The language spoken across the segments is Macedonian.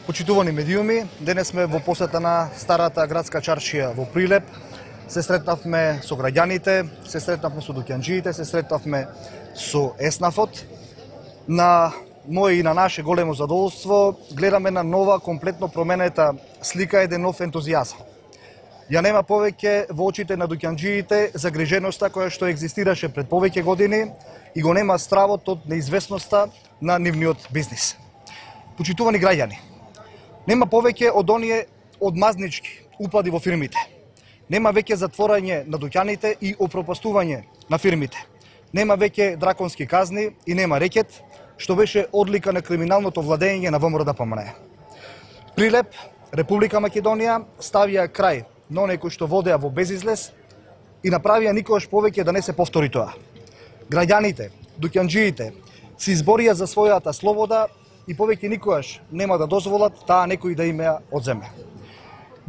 Почитувани медиуми, денес сме во посета на старата градска чаршија во Прилеп. Се сретнавме со граѓаните, се сретнавме со дуќанџиите, се сретнавме со еснафот. На моје и на наше големо задоволство гледаме на нова, комплетно променета слика, еден нов ентузијазам. Ја нема повеќе во очите на дуќанџиите загриженоста која што екзистираше пред повеќе години и го нема стравот од неизвестноста на нивниот бизнис. Почитувани граѓани, нема повеќе од оние одмазнички упади во фирмите. Нема веќе затворање на дуќаните и опропастување на фирмите. Нема веќе драконски казни и нема рекет, што беше одлика на криминалното владење на ВМРО-ДПМНЕ. Прилеп, Република Македонија ставија крај на оние кои што водеа во безизлез и направија никогаш повеќе да не се повтори тоа. Граѓаните, дуќанџиите се изборија за својата слобода и повеќе никогаш нема да дозволат таа некој да им ја одземе.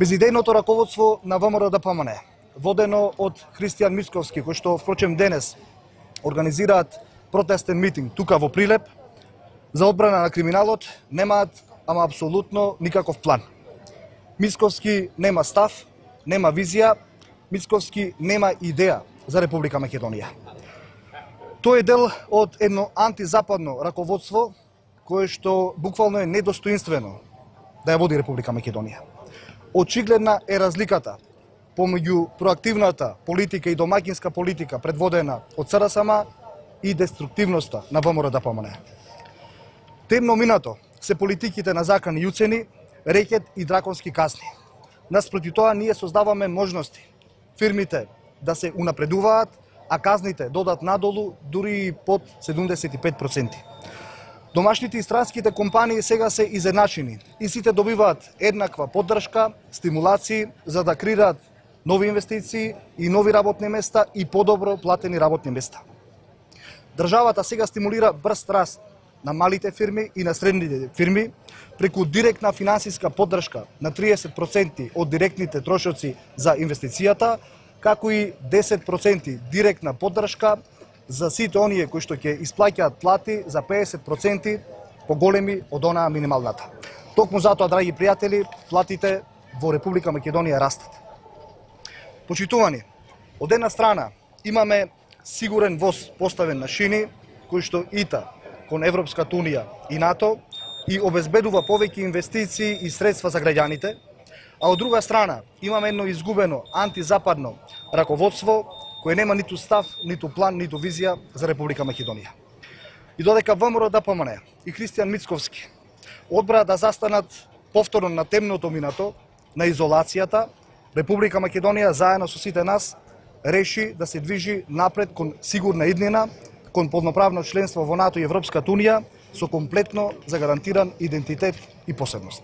Безидејното раководство на ВМРО-ДПМНЕ, водено од Христијан Мицковски, кој што впрочем денес организираат протестен митинг тука во Прилеп, за одбрана на криминалот, немаат ама апсолутно никаков план. Мицковски нема став, нема визија, Мицковски нема идеја за Република Македонија. Тој е дел од едно антизападно раководство кое што буквално е недостоинствено да ја води Република Македонија. Очигледна е разликата помеѓу проактивната политика и домаќинска политика предводена од СРСМ и деструктивноста на ВМРО-ДПМНЕ. Темно минато се политиките на закани и уцени, рекет и драконски казни. Наспроти тоа ние создаваме можности фирмите да се унапредуваат, а казните додат надолу дури и под 75%. Домашните и странските компании сега се изедначени и сите добиваат еднаква поддршка, стимулации за да креираат нови инвестиции и нови работни места и подобро платени работни места. Државата сега стимулира брз раст на малите фирми и на средните фирми преку директна финансиска поддршка на 30% од директните трошоци за инвестицијата, како и 10% директна поддршка за сите оние кои што ќе исплаќаат плати за 50% поголеми од онаа минималната. Токму затоа, драги пријатели, платите во Република Македонија растат. Почитувани, од една страна имаме сигурен воз поставен на шини, кој што ита кон Европската Унија и НАТО и обезбедува повеќе инвестиции и средства за граѓаните, а од друга страна имаме едно изгубено антизападно раководство кој нема ниту став, ниту план, ниту визија за Република Македонија. И додека ВМРО-ДПМНЕ и Христијан Мицковски одбра да застанат повторно на темното минато, на изолацијата, Република Македонија заедно со сите нас реши да се движи напред кон сигурна иднина, кон полноправно членство во НАТО и Европската Унија со комплетно загарантиран идентитет и посебност.